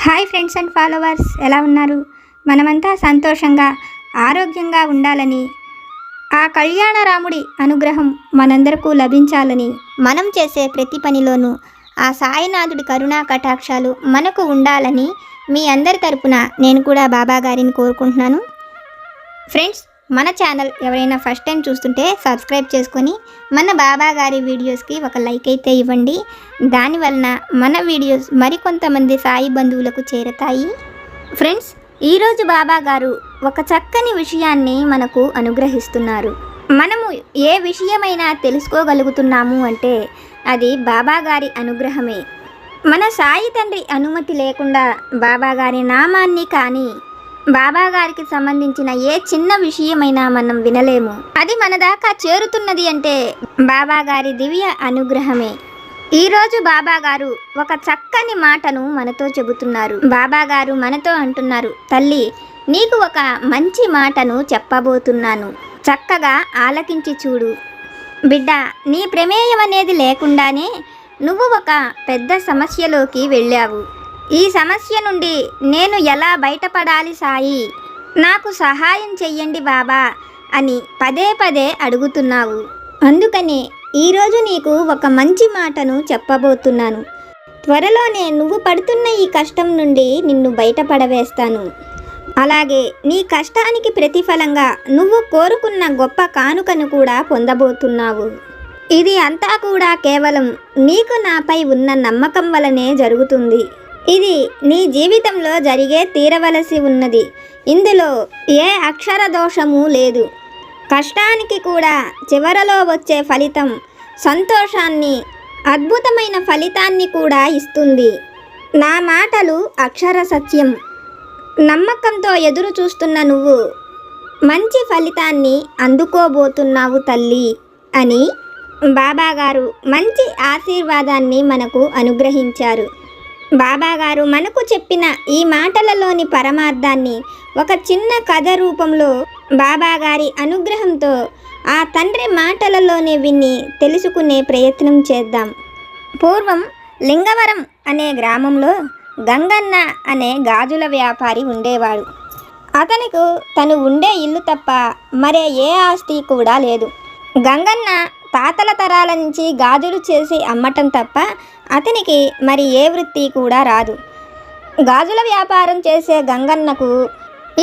Hi friends and followers, ఎలా ఉన్నారు? మనమంతా సంతోషంగా ఆరోగ్యంగా ఉండాలని, ఆ కళ్యాణరాముడి అనుగ్రహం మనందరికీ లభించాలని, మనం చేసే ప్రతి పనిలోనూ ఆ సాయినాథుడి కరుణా కటాక్షాలు మనకు ఉండాలని మీ అందరి తరపున నేను కూడా బాబా గారిని కోరుకుంటున్నాను. ఫ్రెండ్స్, మన ఛానల్ ఎవరైనా ఫస్ట్ టైం చూస్తుంటే సబ్స్క్రైబ్ చేసుకొని మన బాబా గారి వీడియోస్కి ఒక లైక్ అయితే ఇవ్వండి. దానివలన మన వీడియోస్ మరికొంతమంది సాయి బంధువులకు చేరతాయి. ఫ్రెండ్స్, ఈరోజు బాబా గారు ఒక చక్కని విషయాన్ని మనకు అనుగ్రహిస్తున్నారు. మనము ఏ విషయమైనా తెలుసుకోగలుగుతున్నాము అంటే అది బాబా గారి అనుగ్రహమే. మన సాయి తండ్రి అనుమతి లేకుండా బాబా గారి నామాన్ని కానీ బాబా గారికి సంబంధించిన ఏ చిన్న విషయమైనా మనం వినలేము. అది మన దాకా చేరుతున్నది అంటే బాబా గారి దివ్య అనుగ్రహమే. ఈరోజు బాబా గారు ఒక చక్కని మాటను మనతో చెబుతున్నారు. బాబా గారు మనతో అంటున్నారు, తల్లి, నీకు ఒక మంచి మాటను చెప్పబోతున్నాను, చక్కగా ఆలకించి చూడు. బిడ్డ, నీ ప్రమేయం అనేది లేకుండానే నువ్వు ఒక పెద్ద సమస్యలోకి వెళ్ళావు. ఈ సమస్య నుండి నేను ఎలా బయటపడాలి సాయి, నాకు సహాయం చెయ్యండి బాబా అని పదే పదే అడుగుతున్నావు. అందుకనే ఈరోజు నీకు ఒక మంచి మాటను చెప్పబోతున్నాను. త్వరలోనే నువ్వు పడుతున్న ఈ కష్టం నుండి నిన్ను బయటపడవేస్తాను. అలాగే నీ కష్టానికి ప్రతిఫలంగా నువ్వు కోరుకున్న గొప్ప కానుకను కూడా పొందబోతున్నావు. ఇది అంతా కూడా కేవలం నీకు నాపై ఉన్న నమ్మకం వలనే జరుగుతుంది. ఇది నీ జీవితంలో జరిగే తీరవలసి ఉన్నది. ఇందులో ఏ అక్షర దోషము లేదు. కష్టానికి కూడా చివరలో వచ్చే ఫలితం సంతోషాన్ని, అద్భుతమైన ఫలితాన్ని కూడా ఇస్తుంది. నా మాటలు అక్షర సత్యం. నమ్మకంతో ఎదురు చూస్తున్న నువ్వు మంచి ఫలితాన్ని అందుకోబోతున్నావు తల్లి అని బాబా గారు మంచి ఆశీర్వాదాన్ని మనకు అనుగ్రహించారు. బాబా గారు మనకు చెప్పిన ఈ మాటలలోని పరమార్థాన్ని ఒక చిన్న కథ రూపంలో బాబా గారి అనుగ్రహంతో ఆ తండ్రి మాటలలోనే విని తెలుసుకునే ప్రయత్నం చేద్దాం. పూర్వం లింగవరం అనే గ్రామంలో గంగన్న అనే గాజుల వ్యాపారి ఉండేవాడు. అతనికి తను ఉండే ఇల్లు తప్ప మరే ఏ ఆస్తి కూడా లేదు. గంగన్న తాతల తరాల నుంచి గాజులు చేసి అమ్మటం తప్ప అతనికి మరి ఏ వృత్తి కూడా రాదు. గాజుల వ్యాపారం చేసే గంగన్నకు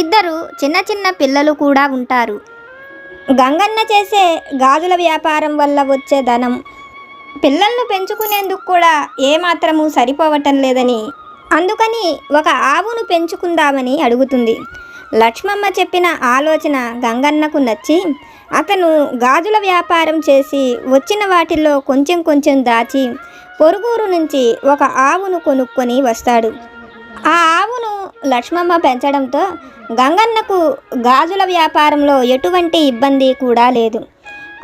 ఇద్దరు చిన్న చిన్న పిల్లలు కూడా ఉంటారు. గంగన్న చేసే గాజుల వ్యాపారం వల్ల వచ్చే ధనం పిల్లలను పెంచుకునేందుకు కూడా ఏమాత్రము సరిపోవటం లేదని, అందుకని ఒక ఆవును పెంచుకుందామని అడుగుతుంది. లక్ష్మమ్మ చెప్పిన ఆలోచన గంగన్నకు నచ్చి అతను గాజుల వ్యాపారం చేసి వచ్చిన వాటిల్లో కొంచెం కొంచెం దాచి పొరుగురు నుంచి ఒక ఆవును కొనుక్కొని వస్తాడు. ఆ ఆవును లక్ష్మమ్మ పెంచడంతో గంగన్నకు గాజుల వ్యాపారంలో ఎటువంటి ఇబ్బంది కూడా లేదు.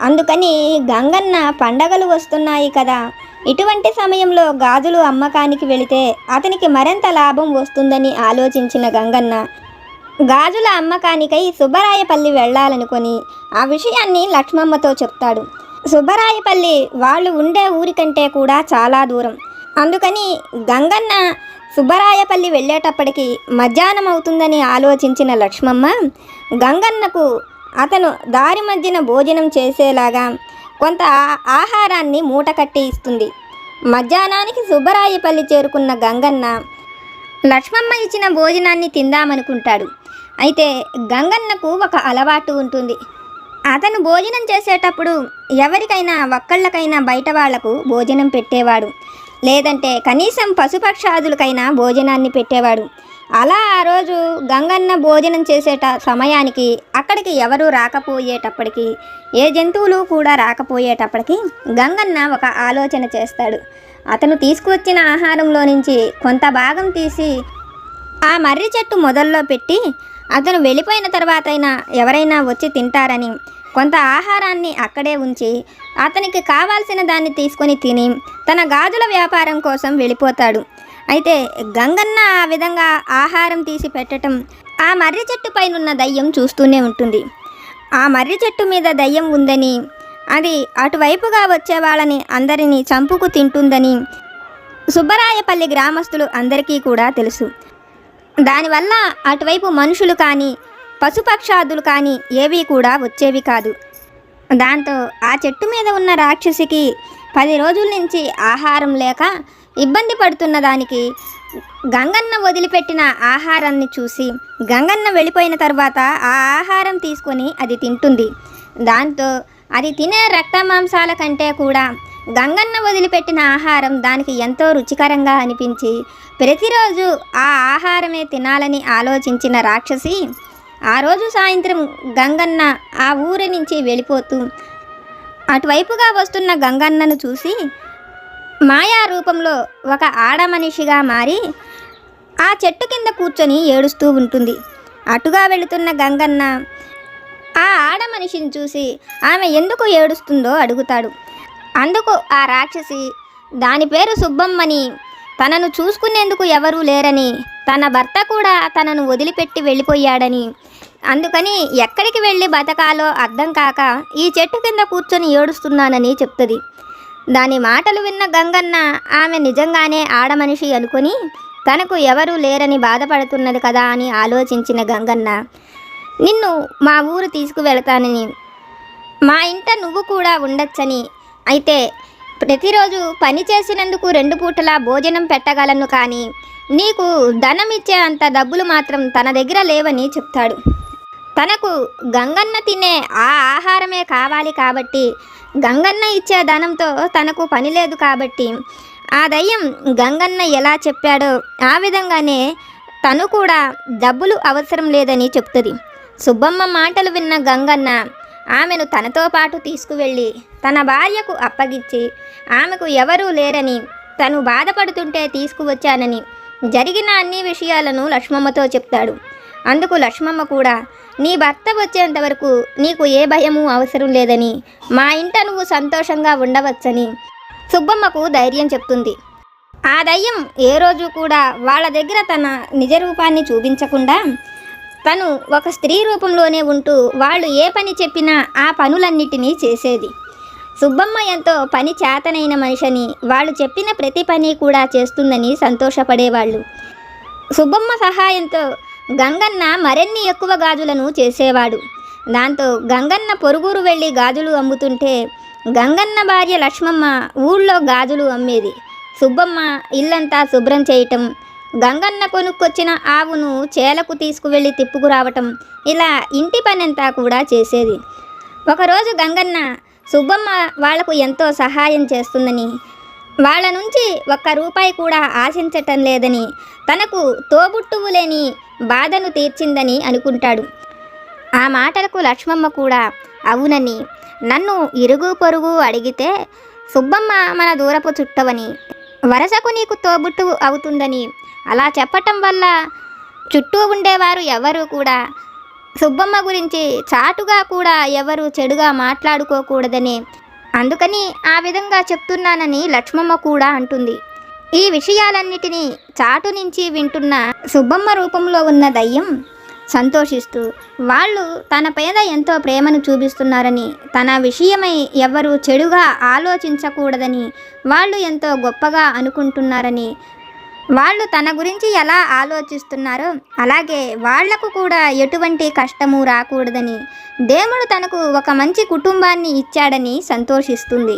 అందుకని గంగన్న పండగలు వస్తున్నాయి కదా, ఇటువంటి సమయంలో గాజులు అమ్మకానికి వెళితే అతనికి మరింత లాభం వస్తుందని ఆలోచించిన గంగన్న గాజుల అమ్మకానికై సుబ్బరాయపల్లి వెళ్ళాలనుకొని ఆ విషయాన్ని లక్ష్మమ్మతో చెప్తాడు. సుబ్బరాయపల్లి వాళ్ళు ఉండే ఊరికంటే కూడా చాలా దూరం. అందుకని గంగన్న సుబ్బరాయపల్లి వెళ్ళేటప్పటికి మధ్యాహ్నం అవుతుందని ఆలోచించిన లక్ష్మమ్మ గంగన్నకు అతను దారి మధ్యన భోజనం చేసేలాగా కొంత ఆహారాన్ని మూట కట్టి ఇస్తుంది. మధ్యాహ్నానికి సుబ్బరాయపల్లి చేరుకున్న గంగన్న లక్ష్మమ్మ ఇచ్చిన భోజనాన్ని తిందామనుకుంటాడు. అయితే గంగన్నకు ఒక అలవాటు ఉంటుంది. అతను భోజనం చేసేటప్పుడు ఎవరికైనా ఒక్కళ్ళకైనా బయట వాళ్లకు భోజనం పెట్టేవాడు, లేదంటే కనీసం పశుపక్షాదులకైనా భోజనాన్ని పెట్టేవాడు. అలా ఆ రోజు గంగన్న భోజనం చేసేట సమయానికి అక్కడికి ఎవరూ రాకపోయేటప్పటికి, ఏ జంతువులు కూడా రాకపోయేటప్పటికి గంగన్న ఒక ఆలోచన చేస్తాడు. అతను తీసుకువచ్చిన ఆహారంలో నుంచి కొంత భాగం తీసి ఆ మర్రి చెట్టు మొదల్లో పెట్టి అతను వెళ్ళిపోయిన తర్వాతైనా ఎవరైనా వచ్చి తింటారని కొంత ఆహారాన్ని అక్కడే ఉంచి అతనికి కావాల్సిన దాన్ని తీసుకొని తిని తన గాజుల వ్యాపారం కోసం వెళ్ళిపోతాడు. అయితే గంగన్న ఆ విధంగా ఆహారం తీసి పెట్టడం ఆ మర్రి చెట్టు పైనున్న దయ్యం చూస్తూనే ఉంటుంది. ఆ మర్రి చెట్టు మీద దయ్యం ఉందని, అది అటువైపుగా వచ్చే వాళ్ళని అందరినీ చంపుకు తింటుందని సుబ్బరాయపల్లి గ్రామస్తులు అందరికీ కూడా తెలుసు. దానివల్ల అటువైపు మనుషులు కానీ పశుపక్షాదులు కానీ ఏవి కూడా వచ్చేవి కాదు. దాంతో ఆ చెట్టు మీద ఉన్న రాక్షసికి 10 రోజుల నుంచి ఆహారం లేక ఇబ్బంది పడుతున్న దానికి గంగన్న వదిలిపెట్టిన ఆహారాన్ని చూసి గంగన్న వెళ్ళిపోయిన తర్వాత ఆ ఆహారం తీసుకొని అది తింటుంది. దాంతో అది తినే రక్త మాంసాల కంటే కూడా గంగన్న వదిలిపెట్టిన ఆహారం దానికి ఎంతో రుచికరంగా అనిపించి ప్రతిరోజు ఆ ఆహారమే తినాలని ఆలోచించిన రాక్షసి ఆ రోజు సాయంత్రం గంగన్న ఆ ఊరి నుంచి వెళ్ళిపోతూ అటువైపుగా వస్తున్న గంగన్నను చూసి మాయా రూపంలో ఒక ఆడమనిషిగా మారి ఆ చెట్టు కింద కూర్చొని ఏడుస్తూ ఉంటుంది. అటుగా వెళుతున్న గంగన్న ఆ ఆడమనిషిని చూసి ఆమె ఎందుకు ఏడుస్తుందో అడుగుతాడు. అందుకు ఆ రాక్షసి దాని పేరు సుబ్బమ్మని, తనను చూసుకునేందుకు ఎవరూ లేరని, తన భర్త కూడా తనను వదిలిపెట్టి వెళ్ళిపోయాడని, అందుకని ఎక్కడికి వెళ్ళి బతకాలో అర్థం కాక ఈ చెట్టు కింద కూర్చొని ఏడుస్తున్నానని చెప్తుంది. దాని మాటలు విన్న గంగన్న ఆమె నిజంగానే ఆడమనిషి అనుకొని తనకు ఎవరూ లేరని బాధపడుతున్నది కదా అని ఆలోచించిన గంగన్న, నిన్ను మా ఊరు తీసుకువెళతానని, మా ఇంట నువ్వు కూడా ఉండొచ్చని, అయితే ప్రతిరోజు పని చేసినందుకు 2 పూటలా భోజనం పెట్టగలను, కానీ నీకు ధనం ఇచ్చే అంత డబ్బులు మాత్రం తన దగ్గర లేవని చెప్తాడు. తనకు గంగన్న తినే ఆ ఆహారమే కావాలి కాబట్టి గంగన్న ఇచ్చే ధనంతో తనకు పని లేదు కాబట్టి ఆ దయ్యం గంగన్న ఎలా చెప్పాడో ఆ విధంగానే తను కూడా డబ్బులు అవసరం లేదని చెప్తుంది. సుబ్బమ్మ మాటలు విన్న గంగన్న ఆమెను తనతో పాటు తీసుకువెళ్ళి తన భార్యకు అప్పగించి ఆమెకు ఎవరూ లేరని, తను బాధపడుతుంటే తీసుకువచ్చానని జరిగిన అన్ని విషయాలను లక్ష్మమ్మతో చెప్తాడు. అందుకు లక్ష్మమ్మ కూడా నీ భర్త వచ్చేంత వరకు నీకు ఏ భయము అవసరం లేదని, మా ఇంట నువ్వు సంతోషంగా ఉండవచ్చని సుబ్బమ్మకు ధైర్యం చెప్తుంది. ఆ దయ్యం ఏ రోజు కూడా వాళ్ళ దగ్గర తన నిజ రూపాన్ని చూపించకుండా తను ఒక స్త్రీ రూపంలోనే ఉంటూ వాళ్ళు ఏ పని చెప్పినా ఆ పనులన్నిటినీ చేసేది. సుబ్బమ్మ ఎంతో పని చేతనైన మనిషిని, వాళ్ళు చెప్పిన ప్రతి పని కూడా చేస్తుందని సంతోషపడేవాళ్ళు. సుబ్బమ్మ సహాయంతో గంగన్న మరిన్ని ఎక్కువ గాజులను చేసేవాడు. దాంతో గంగన్న పొరుగురు వెళ్ళి గాజులు అమ్ముతుంటే గంగన్న భార్య లక్ష్మమ్మ ఊళ్ళో గాజులు అమ్మేది. సుబ్బమ్మ ఇల్లంతా శుభ్రం చేయటం, గంగన్న కొనుక్కొచ్చిన ఆవును చేలకు తీసుకువెళ్ళి తిప్పుకురావటం, ఇలా ఇంటి పనంతా కూడా చేసేది. ఒకరోజు గంగన్న సుబ్బమ్మ వాళ్లకు ఎంతో సహాయం చేస్తుందని, వాళ్ళ నుంచి 1 రూపాయి కూడా ఆశించటం లేదని, తనకు తోబుట్టువు లేని బాధను తీర్చిందని అనుకుంటాడు. ఆ మాటలకు లక్ష్మమ్మ కూడా అవునని, నన్ను ఇరుగు పొరుగు అడిగితే సుబ్బమ్మ మన దూరపు చుట్టవని, వరసకు నీకు తోబుట్టువు అవుతుందని, అలా చెప్పటం వల్ల చుట్టూ ఉండేవారు ఎవరు కూడా సుబ్బమ్మ గురించి చాటుగా కూడా ఎవరు చెడుగా మాట్లాడుకోకూడదని, అందుకని ఆ విధంగా చెప్తున్నానని లక్ష్మమ్మ కూడా అంటుంది. ఈ విషయాలన్నిటినీ చాటు నుంచి వింటున్న సుబ్బమ్మ రూపంలో ఉన్న దయ్యం సంతోషిస్తూ వాళ్ళు తన పైన ఎంతో ప్రేమను చూపిస్తున్నారని, తన విషయమై ఎవరు చెడుగా ఆలోచించకూడదని, వాళ్ళు ఎంతో గొప్పగా అనుకుంటున్నారని, వాళ్ళు తన గురించి ఎలా ఆలోచిస్తున్నారో అలాగే వాళ్లకు కూడా ఎటువంటి కష్టము రాకూడదని, దేవుడు తనకు ఒక మంచి కుటుంబాన్ని ఇచ్చాడని సంతోషిస్తుంది.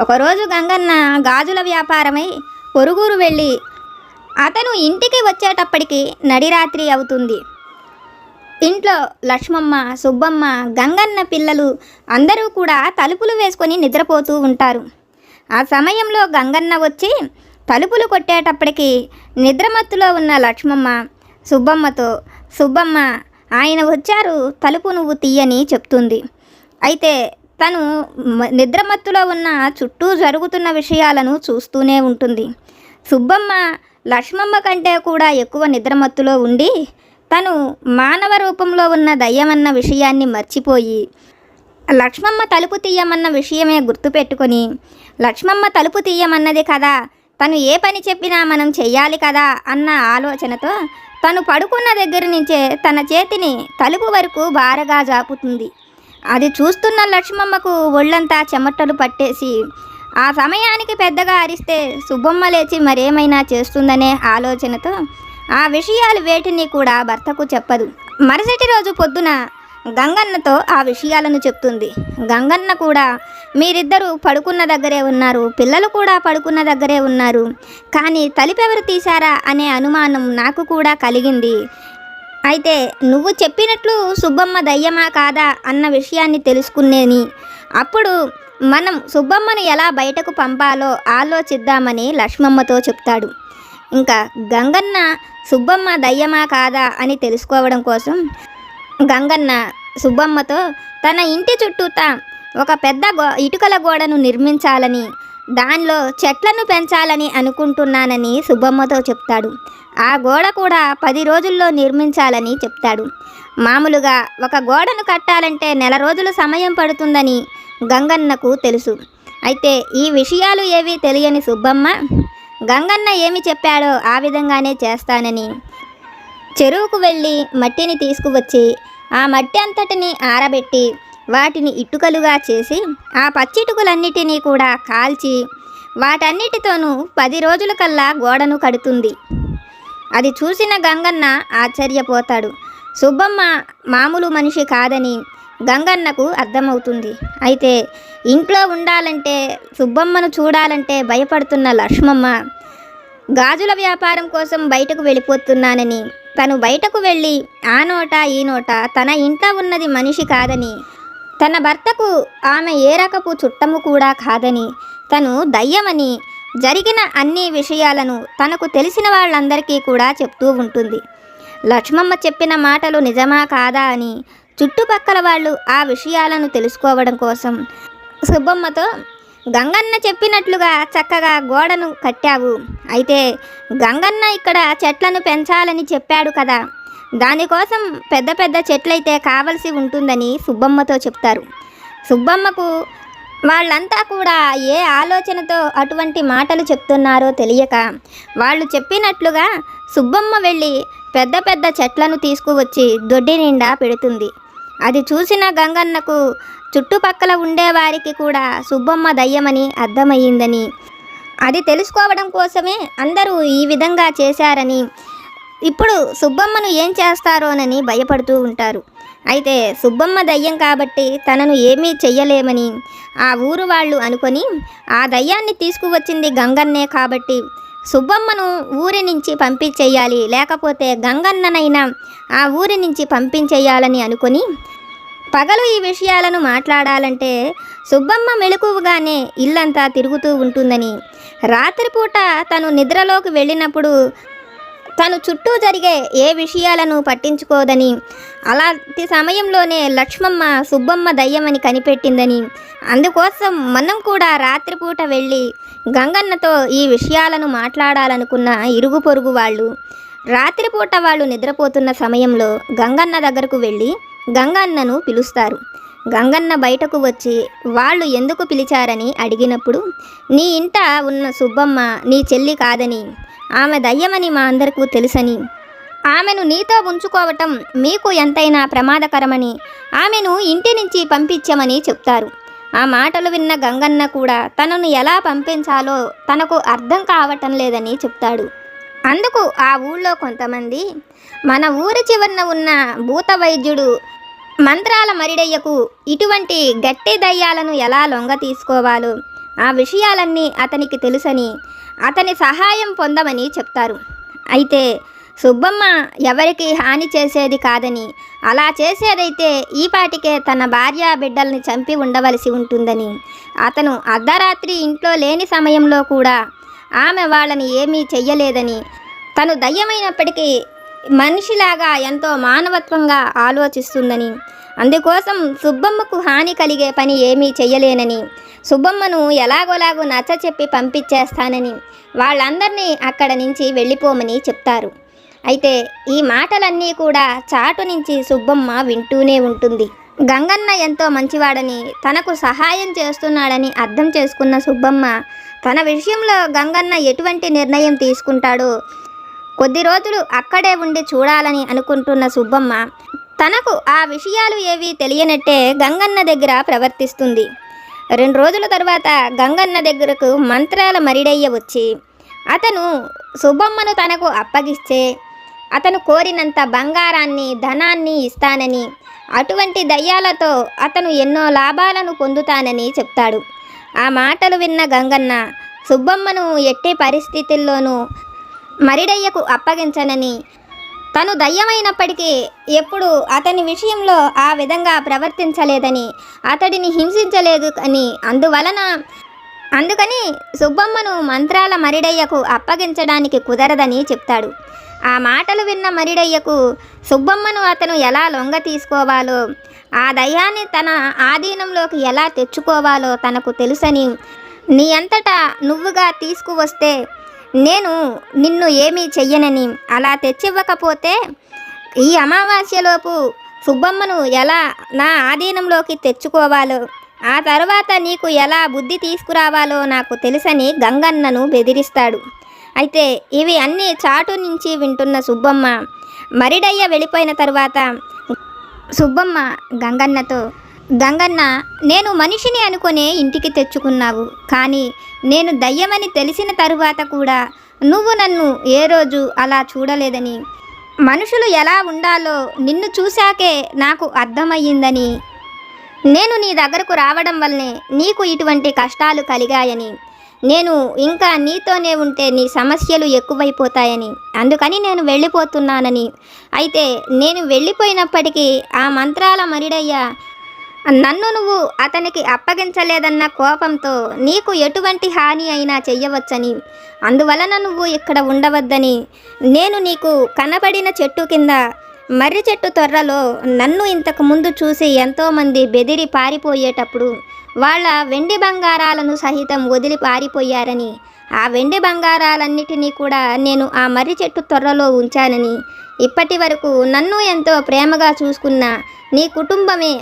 ఒకరోజు గంగన్న గాజుల వ్యాపారమై పొరుగురు వెళ్ళి అతను ఇంటికి వచ్చేటప్పటికి నడిరాత్రి అవుతుంది. ఇంట్లో లక్ష్మమ్మ, సుబ్బమ్మ, గంగన్న పిల్లలు అందరూ కూడా తలుపులు వేసుకొని నిద్రపోతూ ఉంటారు. ఆ సమయంలో గంగన్న వచ్చి తలుపులు కొట్టేటప్పటికి నిద్రమత్తులో ఉన్న లక్ష్మమ్మ సుబ్బమ్మతో, సుబ్బమ్మ ఆయన వచ్చారు, తలుపు నువ్వు తీయని చెప్తుంది. అయితే తను నిద్రమత్తులో ఉన్న చుట్టూ జరుగుతున్న విషయాలను చూస్తూనే ఉంటుంది. సుబ్బమ్మ లక్ష్మమ్మ కంటే కూడా ఎక్కువ నిద్రమత్తులో ఉండి తను మానవ రూపంలో ఉన్న దయ్యమన్న విషయాన్ని మర్చిపోయి లక్ష్మమ్మ తలుపు తీయమన్న విషయమే గుర్తుపెట్టుకొని, లక్ష్మమ్మ తలుపు తీయమన్నది కదా, తను ఏ పని చెప్పినా మనం చెయ్యాలి కదా అన్న ఆలోచనతో తను పడుకున్న దగ్గర నుంచే తన చేతిని తలుపు వరకు బారగా జాపుతుంది. అది చూస్తున్న లక్ష్మమ్మకు ఒళ్ళంతా చెమటలు పట్టేసి ఆ సమయానికి పెద్దగా అరిస్తే సుబ్బమ్మ లేచి మరేమైనా చేస్తుందనే ఆలోచనతో ఆ విషయాలు వేటిని కూడా భర్తకు చెప్పదు. మరుసటి రోజు పొద్దున గంగన్నతో ఆ విషయాలను చెప్తుంది. గంగన్న కూడా, మీరిద్దరూ పడుకున్న దగ్గరే ఉన్నారు, పిల్లలు కూడా పడుకున్న దగ్గరే ఉన్నారు, కానీ తలుపెవరు తీశారా అనే అనుమానం నాకు కూడా కలిగింది. అయితే నువ్వు చెప్పినట్లు సుబ్బమ్మ దయ్యమా కాదా అన్న విషయాన్ని తెలుసుకునేని. అప్పుడు మనం సుబ్బమ్మను ఎలా బయటకు పంపాలో ఆలోచిద్దామని లక్ష్మమ్మతో చెప్తాడు. ఇంకా గంగన్న సుబ్బమ్మ దయ్యమా కాదా అని తెలుసుకోవడం కోసం గంగన్న సుబ్బమ్మతో తన ఇంటి చుట్టూతా ఒక పెద్ద ఇటుకల గోడను నిర్మించాలని, దానిలో చెట్లను పెంచాలని అనుకుంటున్నానని సుబ్బమ్మతో చెప్తాడు. ఆ గోడ కూడా 10 రోజుల్లో నిర్మించాలని చెప్తాడు. మామూలుగా ఒక గోడను కట్టాలంటే నెల రోజులు సమయం పడుతుందని గంగన్నకు తెలుసు. అయితే ఈ విషయాలు ఏవీ తెలియని సుబ్బమ్మ గంగన్న ఏమి చెప్పాడో ఆ విధంగానే చేస్తానని చెరువుకు వెళ్ళి మట్టిని తీసుకువచ్చి ఆ మట్టి అంతటిని ఆరబెట్టి వాటిని ఇటుకలుగా చేసి ఆ పచ్చిటుకలన్నిటినీ కూడా కాల్చి వాటన్నిటితోనూ 10 రోజుల కల్లా గోడను కడుతుంది. అది చూసిన గంగన్న ఆశ్చర్యపోతాడు. సుబ్బమ్మ మామూలు మనిషి కాదని గంగన్నకు అర్థమవుతుంది. అయితే ఇంట్లో ఉండాలంటే, సుబ్బమ్మను చూడాలంటే భయపడుతున్న లక్ష్మమ్మ గాజుల వ్యాపారం కోసం బయటకు వెళ్ళిపోతున్నానని, తను బయటకు వెళ్ళి ఆ నోట ఈ నోట తన ఇంట్లో ఉన్నది మనిషి కాదని, తన భర్తకు ఆమె ఏ రకపు చుట్టము కూడా కాదని, తను దయ్యమని, జరిగిన అన్ని విషయాలను తనకు తెలిసిన వాళ్ళందరికీ కూడా చెప్తూ ఉంటుంది. లక్ష్మమ్మ చెప్పిన మాటలు నిజమా కాదా అని చుట్టుపక్కల వాళ్ళు ఆ విషయాలను తెలుసుకోవడం కోసం సుబ్బమ్మతో, గంగన్న చెప్పినట్లుగా చక్కగా గోడను కట్టావు, అయితే గంగన్న ఇక్కడ చెట్లను పెంచాలని చెప్పాడు కదా, దానికోసం పెద్ద పెద్ద చెట్లయితే కావలసి ఉంటుందని సుబ్బమ్మతో చెప్తారు. సుబ్బమ్మకు వాళ్ళంతా కూడా ఏ ఆలోచనతో అటువంటి మాటలు చెప్తున్నారో తెలియక వాళ్ళు చెప్పినట్లుగా సుబ్బమ్మ వెళ్ళి పెద్ద పెద్ద చెట్లను తీసుకువచ్చి దొడ్డి నిండా పెడుతుంది. అది చూసిన గంగన్నకు చుట్టుపక్కల ఉండేవారికి కూడా సుబ్బమ్మ దయ్యమని అర్థమయ్యిందని, అది తెలుసుకోవడం కోసమే అందరూ ఈ విధంగా చేశారని, ఇప్పుడు సుబ్బమ్మను ఏం చేస్తారోనని భయపడుతూ ఉంటారు. అయితే సుబ్బమ్మ దయ్యం కాబట్టి తనను ఏమీ చెయ్యలేమని ఆ ఊరు వాళ్ళు అనుకొని ఆ దయ్యాన్ని తీసుకువచ్చింది గంగన్నే కాబట్టి సుబ్బమ్మను ఊరి నుంచి పంపించేయాలి, లేకపోతే గంగన్ననైనా ఆ ఊరి నుంచి పంపించేయాలని అనుకొని పగలు ఈ విషయాలను మాట్లాడాలంటే సుబ్బమ్మ మెలకువగానే ఇల్లంతా తిరుగుతూ ఉంటుందని, రాత్రిపూట తను నిద్రలోకి వెళ్ళినప్పుడు తను చుట్టూ జరిగే ఏ విషయాలను పట్టించుకోదని, అలాంటి సమయంలోనే లక్ష్మమ్మ సుబ్బమ్మ దయ్యమని కనిపెట్టిందని, అందుకోసం మనం కూడా రాత్రిపూట వెళ్ళి గంగన్నతో ఈ విషయాలను మాట్లాడాలనుకున్న ఇరుగు పొరుగు వాళ్ళు రాత్రిపూట వాళ్ళు నిద్రపోతున్న సమయంలో గంగన్న దగ్గరకు వెళ్ళి గంగన్నను పిలుస్తారు. గంగన్న బయటకు వచ్చి వాళ్ళు ఎందుకు పిలిచారని అడిగినప్పుడు, నీ ఇంట ఉన్న సుబ్బమ్మ నీ చెల్లి కాదని, ఆమె దయ్యమని మా అందరికీ తెలుసని, ఆమెను నీతో ఉంచుకోవటం మీకు ఎంతైనా ప్రమాదకరమని ఆమెను ఇంటి నుంచి పంపించమని చెప్తారు. ఆ మాటలు విన్న గంగన్న కూడా తనను ఎలా పంపించాలో తనకు అర్థం కావటం లేదని చెప్తాడు. అందుకు ఆ ఊళ్ళో కొంతమంది, మన ఊరి చివరన ఉన్న భూత వైద్యుడు మంత్రాల మరిడయ్యకు ఇటువంటి గట్టి దయ్యాలను ఎలా లొంగ తీసుకోవాలో ఆ విషయాలన్నీ అతనికి తెలుసని అతని సహాయం పొందమని చెప్తారు. అయితే సుబ్బమ్మ ఎవరికి హాని చేసేది కాదని, అలా చేసేదైతే ఈపాటికే తన భార్య బిడ్డల్ని చంపి ఉండవలసి ఉంటుందని, అతను అర్ధరాత్రి ఇంట్లో లేని సమయంలో కూడా ఆమె వాళ్ళని ఏమీ చెయ్యలేదని, తను దయ్యమైనప్పటికీ మనిషిలాగా ఎంతో మానవత్వంగా ఆలోచిస్తుందని, అందుకోసం సుబ్బమ్మకు హాని కలిగే పని ఏమీ చెయ్యలేనని, సుబ్బమ్మను ఎలాగోలాగో నచ్చ చెప్పి పంపించేస్తానని వాళ్ళందరినీ అక్కడ నుంచి వెళ్ళిపోమని చెప్తారు. అయితే ఈ మాటలన్నీ కూడా చాటు నుంచి సుబ్బమ్మ వింటూనే ఉంటుంది. గంగన్న ఎంతో మంచివాడని, తనకు సహాయం చేస్తున్నాడని అర్థం చేసుకున్న సుబ్బమ్మ తన విషయంలో గంగన్న ఎటువంటి నిర్ణయం తీసుకుంటాడో కొద్ది రోజులు అక్కడే ఉండి చూడాలని అనుకుంటున్న సుబ్బమ్మ తనకు ఆ విషయాలు ఏవీ తెలియనట్టే గంగన్న దగ్గర ప్రవర్తిస్తుంది. 2 రోజుల తర్వాత గంగన్న దగ్గరకు మంత్రాల మరిడయ్య వచ్చి అతను సుబ్బమ్మను తనకు అప్పగిస్తే అతను కోరినంత బంగారాన్ని ధనాన్ని ఇస్తానని, అటువంటి దయ్యాలతో అతను ఎన్నో లాభాలను పొందుతానని చెప్తాడు. ఆ మాటలు విన్న గంగన్న సుబ్బమ్మను ఎట్టి పరిస్థితుల్లోనూ మరిడయ్యకు అప్పగించనని, తను దయ్యమైనప్పటికీ ఎప్పుడు అతని విషయంలో ఆ విధంగా ప్రవర్తించలేదని, అతడిని హింసించలేదు అని, అందుకని సుబ్బమ్మను మంత్రాల మరిడయ్యకు అప్పగించడానికి కుదరదని చెప్తాడు. ఆ మాటలు విన్న మరిడయ్యకు సుబ్బమ్మను అతను ఎలా లొంగ తీసుకోవాలో, ఆ దయ్యాన్ని తన ఆధీనంలోకి ఎలా తెచ్చుకోవాలో తనకు తెలుసని, నీ అంతటా నువ్వుగా తీసుకువస్తే నేను నిన్ను ఏమీ చెయ్యనని, అలా తెచ్చివ్వకపోతే ఈ అమావాస్యలోపు సుబ్బమ్మను ఎలా నా ఆధీనంలోకి తెచ్చుకోవాలో, ఆ తర్వాత నీకు ఎలా బుద్ధి తీసుకురావాలో నాకు తెలుసని గంగన్నను బెదిరిస్తాడు. అయితే ఇవి అన్నీ చాటు నుంచి వింటున్న సుబ్బమ్మ, మరిడయ్య వెళ్ళిపోయిన తర్వాత సుబ్బమ్మ గంగన్నతో, గంగన్న, నేను మనిషిని అనుకునే ఇంటికి తెచ్చుకున్నావు, కానీ నేను దయ్యమని తెలిసిన తరువాత కూడా నువ్వు నన్ను ఏ రోజు అలా చూడలేదని, మనుషులు ఎలా ఉండాలో నిన్ను చూశాకే నాకు అర్థమయ్యిందని, నేను నీ దగ్గరకు రావడం వల్లనే నీకు ఇటువంటి కష్టాలు కలిగాయని, నేను ఇంకా నీతోనే ఉంటే నీ సమస్యలు ఎక్కువైపోతాయని, అందుకని నేను వెళ్ళిపోతున్నానని, అయితే నేను వెళ్ళిపోయినప్పటికీ ఆ మంత్రాల మరిడయ్య నన్ను నువ్వు అతనికి అప్పగించలేదన్న కోపంతో నీకు ఎటువంటి హాని అయినా చెయ్యవచ్చని, అందువలన నువ్వు ఇక్కడ ఉండవద్దని, నేను నీకు కనబడిన చెట్టు కింద మర్రి చెట్టు తొర్రలో నన్ను ఇంతకు ముందు చూసి ఎంతోమంది బెదిరి పారిపోయేటప్పుడు వాళ్ళ వెండి బంగారాలను సహితం వదిలి పారిపోయారని, ఆ వెండి బంగారాలన్నిటినీ కూడా నేను ఆ మర్రి చెట్టు తొర్రలో ఉంచానని, ఇప్పటి వరకు నన్ను ఎంతో ప్రేమగా చూసుకున్న నీ కుటుంబమే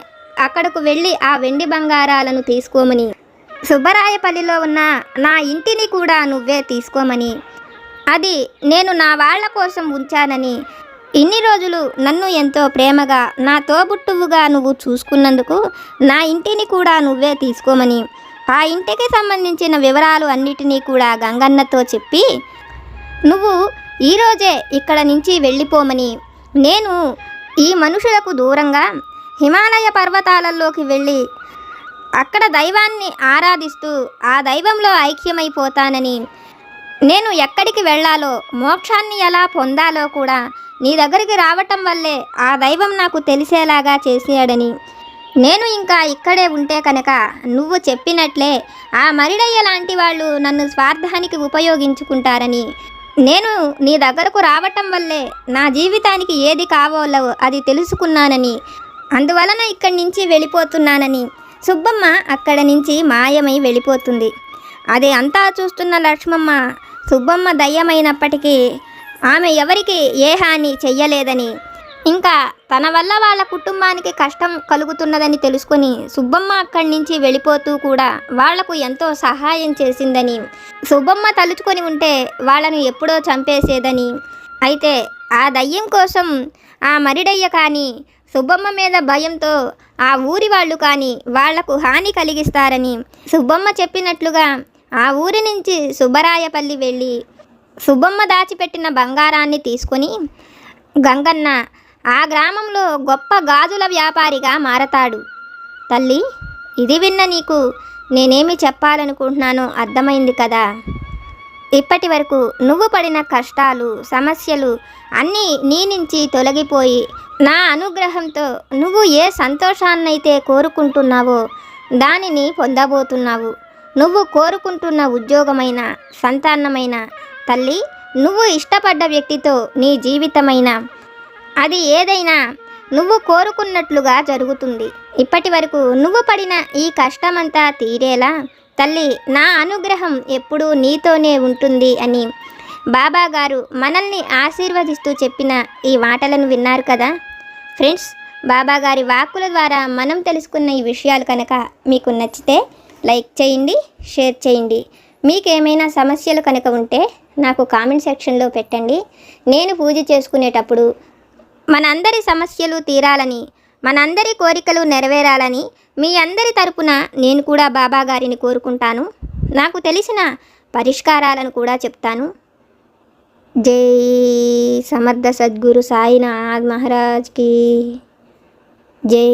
అక్కడకు వెళ్ళి ఆ వెండి బంగారాలను తీసుకోమని, సుబ్బరాయపల్లిలో ఉన్న నా ఇంటిని కూడా నువ్వే తీసుకోమని, అది నేను నా వాళ్ళ కోసం ఉంచానని, ఇన్ని రోజులు నన్ను ఎంతో ప్రేమగా నా తోబుట్టువుగా నువ్వు చూసుకున్నందుకు నా ఇంటిని కూడా నువ్వే తీసుకోమని, ఆ ఇంటికి సంబంధించిన వివరాలు అన్నిటినీ కూడా గంగన్నతో చెప్పి నువ్వు ఈరోజే ఇక్కడ నుంచి వెళ్ళిపోమని, నేను ఈ మనుషులకు దూరంగా హిమాలయ పర్వతాలలోకి వెళ్ళి అక్కడ దైవాన్ని ఆరాధిస్తూ ఆ దైవంలో ఐక్యమైపోతానని, నేను ఎక్కడికి వెళ్ళాలో, మోక్షాన్ని ఎలా పొందాలో కూడా నీ దగ్గరికి రావటం వల్లే ఆ దైవం నాకు తెలిసేలాగా చేశాడని, నేను ఇంకా ఇక్కడే ఉంటే కనుక నువ్వు చెప్పినట్లే ఆ మరిడయ్య లాంటి వాళ్ళు నన్ను స్వార్థానికి ఉపయోగించుకుంటారని, నేను నీ దగ్గరకు రావటం వల్లే నా జీవితానికి ఏది కావాలో అది తెలుసుకున్నానని, అందువలన ఇక్కడి నుంచి వెళ్ళిపోతున్నానని సుబ్బమ్మ అక్కడి నుంచి మాయమై వెళ్ళిపోతుంది. అది అంతా చూస్తున్న లక్ష్మమ్మ సుబ్బమ్మ దయ్యమైనప్పటికీ ఆమె ఎవరికి ఏ హాని చెయ్యలేదని, ఇంకా తన వల్ల వాళ్ళ కుటుంబానికి కష్టం కలుగుతున్నదని తెలుసుకొని సుబ్బమ్మ అక్కడి నుంచి వెళ్ళిపోతూ కూడా వాళ్లకు ఎంతో సహాయం చేసిందని, సుబ్బమ్మ తలుచుకొని ఉంటే వాళ్ళను ఎప్పుడో చంపేసేదని, అయితే ఆ దయ్యం కోసం ఆ మరిడయ్య కానీ సుబ్బమ్మ మీద భయంతో ఆ ఊరి వాళ్ళు కానీ వాళ్లకు హాని కలిగిస్తారని సుబ్బమ్మ చెప్పినట్లుగా ఆ ఊరి నుంచి సుబ్బరాయపల్లి వెళ్ళి సుబ్బమ్మ దాచిపెట్టిన బంగారాన్ని తీసుకొని గంగన్న ఆ గ్రామంలో గొప్ప గాజుల వ్యాపారిగా మారతాడు. తల్లి, ఇది విన్న నీకు నేనేమి చెప్పాలనుకుంటున్నానో అర్థమైంది కదా. ఇప్పటి వరకు నువ్వు పడిన కష్టాలు సమస్యలు అన్నీ నీ నుంచి తొలగిపోయి నా అనుగ్రహంతో నువ్వు ఏ సంతోషాన్నైతే కోరుకుంటున్నావో దానిని పొందబోతున్నావు. నువ్వు కోరుకుంటున్న ఉద్యోగమైన సంతానమైన తల్లి, నువ్వు ఇష్టపడ్డ వ్యక్తితో నీ జీవితమైన అది ఏదైనా నువ్వు కోరుకున్నట్లుగా జరుగుతుంది. ఇప్పటి వరకు నువ్వు పడిన ఈ కష్టమంతా తీరేలా తల్లి నా అనుగ్రహం ఎప్పుడూ నీతోనే ఉంటుంది అని బాబాగారు మనల్ని ఆశీర్వదిస్తూ చెప్పిన ఈ మాటలను విన్నారు కదా ఫ్రెండ్స్. బాబాగారి వాక్కుల ద్వారా మనం తెలుసుకున్న ఈ విషయాలు కనుక మీకు నచ్చితే లైక్ చేయండి, షేర్ చేయండి. మీకేమైనా సమస్యలు కనుక ఉంటే నాకు కామెంట్ సెక్షన్లో పెట్టండి. నేను పూజ చేసుకునేటప్పుడు మనందరి సమస్యలు తీరాలని మనందరి కోరికలు నెరవేరాలని మీ అందరి తరపున నేను కూడా బాబా గారిని కోరుకుంటాను. నాకు తెలిసిన పరిష్కారాలను కూడా చెప్తాను. జై సమర్థ సద్గురు సాయినాథ్ మహారాజ్ కి జై.